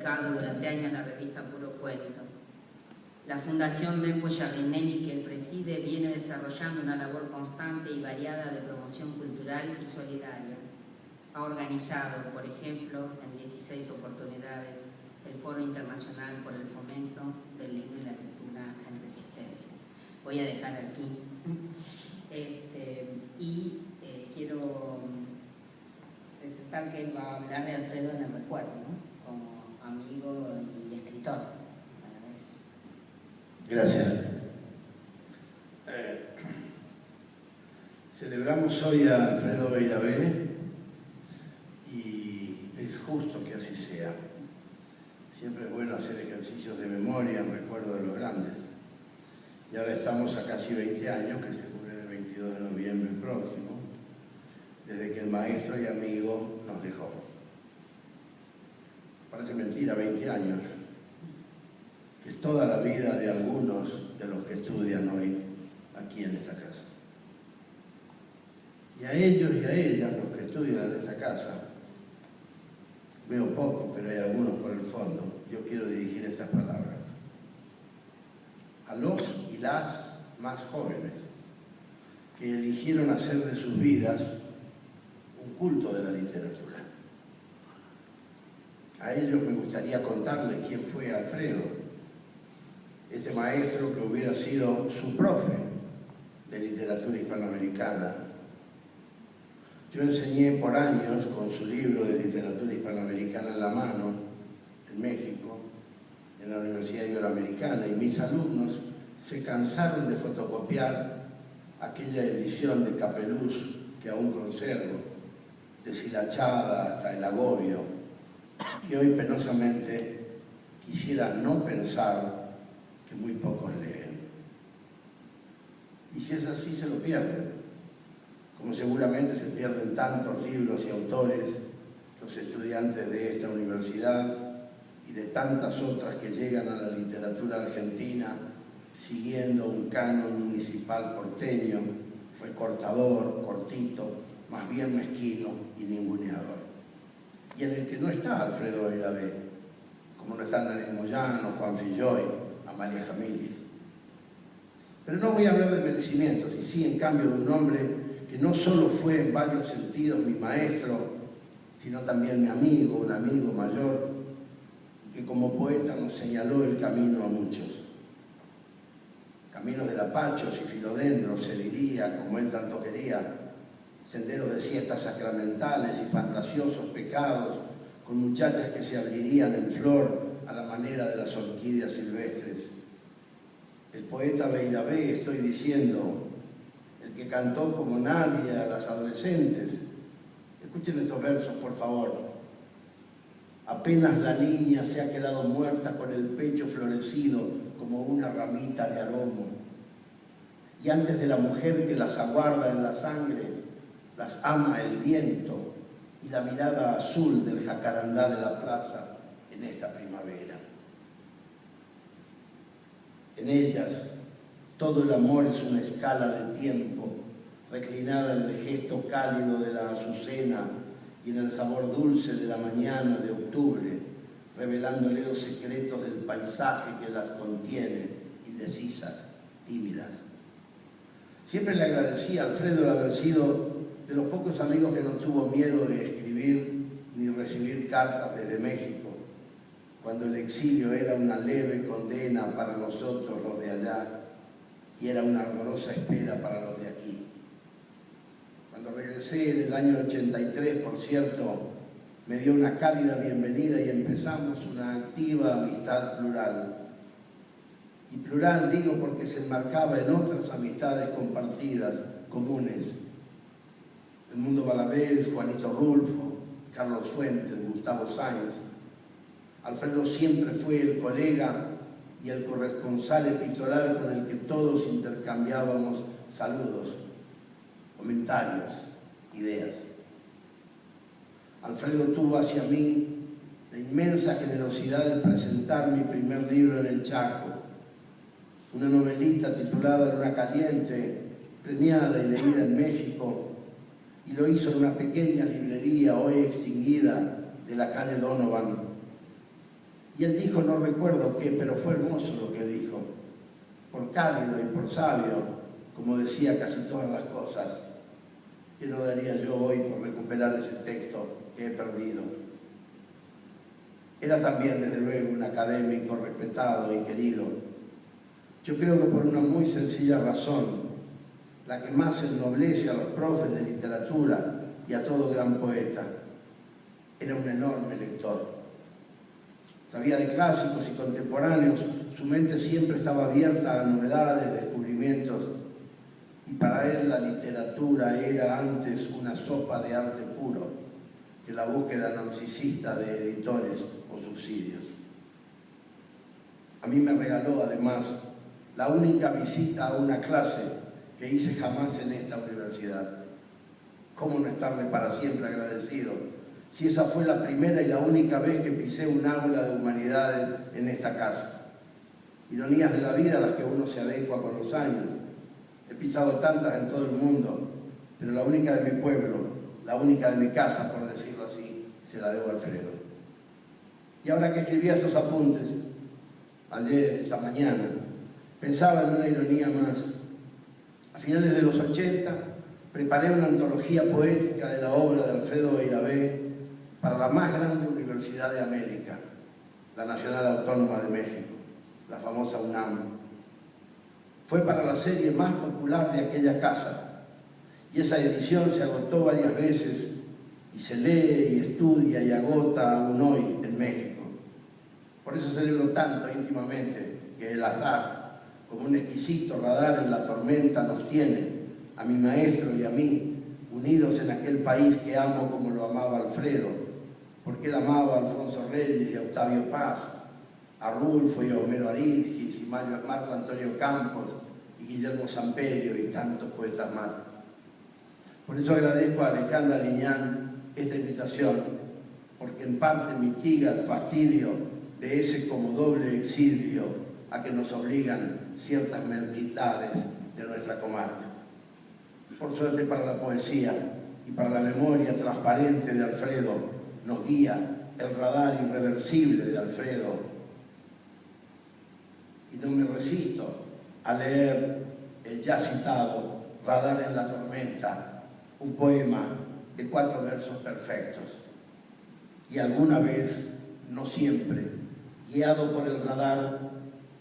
publicado durante años la revista Puro Cuento. La Fundación Mempo Giardinelli, que él preside, viene desarrollando una labor constante y variada de promoción cultural y solidaria. Ha organizado, por ejemplo, en 16 oportunidades, el Foro Internacional por el Fomento del Libro y la Lectura en Resistencia. Voy a dejar aquí. Quiero presentar que él va a hablar de Alfredo en el recuerdo, ¿no? Como amigo y escritor. Gracias. Celebramos hoy a Alfredo Beiravere y es justo que así sea. Siempre es bueno hacer ejercicios de memoria en recuerdo de los grandes. Y ahora estamos a casi 20 años, que se cumple el 22 de noviembre próximo, desde que el maestro y amigo nos dejó. Parece mentira, 20 años, que es toda la vida de algunos de los que estudian hoy aquí en esta casa. Y a ellos y a ellas, los que estudian en esta casa, veo poco, pero hay algunos por el fondo, yo quiero dirigir estas palabras. A los y las más jóvenes, que eligieron hacer de sus vidas un culto de la literatura. A ellos me gustaría contarles quién fue Alfredo, este maestro que hubiera sido su profe de literatura hispanoamericana. Yo enseñé por años con su libro de literatura hispanoamericana en la mano, en México, en la Universidad Iberoamericana, y mis alumnos se cansaron de fotocopiar aquella edición de Capeluz que aún conservo, deshilachada hasta el agobio, que hoy penosamente quisiera no pensar que muy pocos leen. Y si es así, se lo pierden, como seguramente se pierden tantos libros y autores los estudiantes de esta universidad y de tantas otras que llegan a la literatura argentina siguiendo un canon municipal porteño, recortador, cortito, más bien mezquino y ninguneador. Y en el que no está Alfredo Beiravere, como no están Daniel Moyano, Juan Filloy, Amalia Jamilis. Pero no voy a hablar de merecimientos, y sí, en cambio, de un hombre que no solo fue en varios sentidos mi maestro, sino también mi amigo, un amigo mayor, que como poeta nos señaló el camino a muchos. Caminos de lapachos y filodendros, se diría, como él tanto quería, senderos de siestas sacramentales y fantasiosos pecados, con muchachas que se abrirían en flor a la manera de las orquídeas silvestres. El poeta Beiravere, estoy diciendo, el que cantó como nadie a las adolescentes. Escuchen estos versos, por favor. Apenas la niña se ha quedado muerta con el pecho florecido como una ramita de aromo. Y antes de la mujer que las aguarda en la sangre, las ama el viento y la mirada azul del jacarandá de la plaza en esta primavera. En ellas, todo el amor es una escala de tiempo, reclinada en el gesto cálido de la azucena y en el sabor dulce de la mañana de octubre, revelándole los secretos del paisaje que las contiene, indecisas, tímidas. Siempre le agradecí a Alfredo el haber sido de los pocos amigos que no tuvo miedo de escribir ni recibir cartas desde México, cuando el exilio era una leve condena para nosotros los de allá y era una ardorosa espera para los de aquí. Cuando regresé en el año 83, por cierto, me dio una cálida bienvenida y empezamos una activa amistad plural. Y plural digo porque se enmarcaba en otras amistades compartidas, comunes. El Mundo Valadez, Juanito Rulfo, Carlos Fuentes, Gustavo Sáenz. Alfredo siempre fue el colega y el corresponsal epistolar con el que todos intercambiábamos saludos, comentarios, ideas. Alfredo tuvo hacia mí la inmensa generosidad de presentar mi primer libro en el Chaco, una novelita titulada Luna Caliente, premiada y leída en México, y lo hizo en una pequeña librería hoy extinguida de la calle Donovan. Y él dijo, no recuerdo qué, pero fue hermoso lo que dijo. Por cálido y por sabio, como decía casi todas las cosas, ¿qué no daría yo hoy por recuperar ese texto que he perdido? Era también, desde luego, un académico respetado y querido. Yo creo que por una muy sencilla razón, la que más ennoblece a los profes de literatura y a todo gran poeta. Era un enorme lector. Sabía de clásicos y contemporáneos, su mente siempre estaba abierta a novedades, descubrimientos, y para él la literatura era antes una sopa de arte puro que la búsqueda narcisista de editores o subsidios. A mí me regaló, además, la única visita a una clase que hice jamás en esta universidad. ¿Cómo no estarle para siempre agradecido si esa fue la primera y la única vez que pisé un aula de humanidades en esta casa? Ironías de la vida a las que uno se adecua con los años. He pisado tantas en todo el mundo, pero la única de mi pueblo, la única de mi casa, por decirlo así, se la debo a Alfredo. Y ahora que escribía estos apuntes, ayer, esta mañana, pensaba en una ironía más. A finales de los 80, preparé una antología poética de la obra de Alfredo Beiravé para la más grande universidad de América, la Nacional Autónoma de México, la famosa UNAM. Fue para la serie más popular de aquella casa, y esa edición se agotó varias veces y se lee y estudia y agota aún hoy en México. Por eso celebro tanto íntimamente que el azar, como un exquisito radar en la tormenta, nos tiene, a mi maestro y a mí, unidos en aquel país que amo como lo amaba Alfredo, porque él amaba a Alfonso Reyes y a Octavio Paz, a Rulfo y a Homero Arizgis y Marco Antonio Campos y Guillermo Samperio y tantos poetas más. Por eso agradezco a Alejandra Liñán esta invitación, porque en parte mitiga el fastidio de ese como doble exilio a que nos obligan ciertas mezquindades de nuestra comarca. Por suerte para la poesía y para la memoria transparente de Alfredo nos guía el radar irreversible de Alfredo. Y no me resisto a leer el ya citado Radar en la tormenta, un poema de 4 versos perfectos. Y alguna vez, no siempre, guiado por el radar,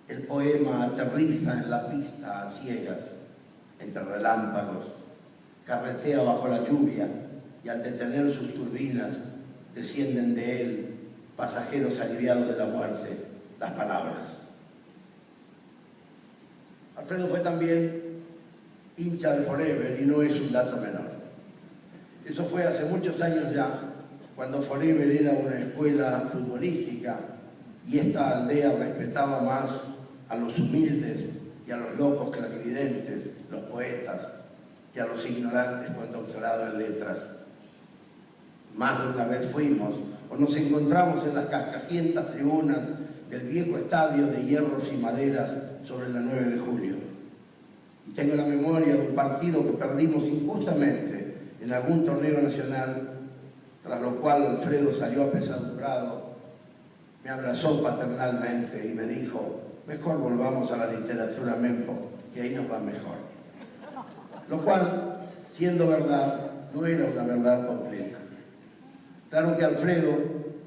el poema aterriza en la pista a ciegas, entre relámpagos, carretea bajo la lluvia y al detener sus turbinas descienden de él, pasajeros aliviados de la muerte, las palabras. Alfredo fue también hincha de Forever y no es un dato menor. Eso fue hace muchos años ya, cuando Forever era una escuela futbolística y esta aldea respetaba más a los humildes y a los locos clarividentes, los poetas, que a los ignorantes con doctorado en letras. Más de una vez fuimos o nos encontramos en las cascajientas tribunas del viejo estadio de hierros y maderas sobre la 9 de julio. Y tengo la memoria de un partido que perdimos injustamente en algún torneo nacional, tras lo cual Alfredo salió apesadumbrado, me abrazó paternalmente y me dijo: mejor volvamos a la literatura, Mempo, que ahí nos va mejor. Lo cual, siendo verdad, no era una verdad completa. Claro que Alfredo,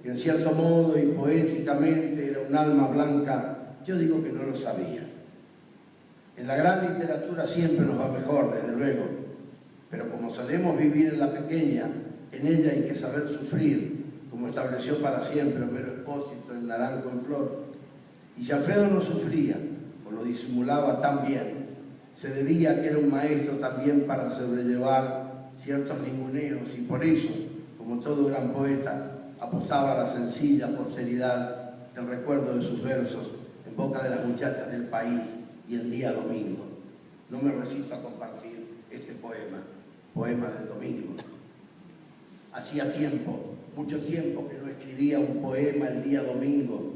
que en cierto modo y poéticamente era un alma blanca, yo digo que no lo sabía. En la gran literatura siempre nos va mejor, desde luego, pero como solemos vivir en la pequeña, en ella hay que saber sufrir, como estableció para siempre Homero Expósito en Naranjo en Flor. Y si Alfredo no sufría, o lo disimulaba tan bien, se debía a que era un maestro también para sobrellevar ciertos ninguneos, y por eso, como todo gran poeta, apostaba a la sencilla posteridad del recuerdo de sus versos en boca de las muchachas del país y el día domingo. No me resisto a compartir este poema, poema del domingo. Hacía tiempo, mucho tiempo, que no escribía un poema el día domingo,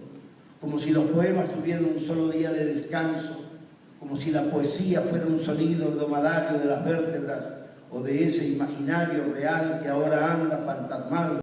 como si los poemas tuvieran un solo día de descanso, como si la poesía fuera un sonido dromedario de las vértebras o de ese imaginario real que ahora anda fantasmal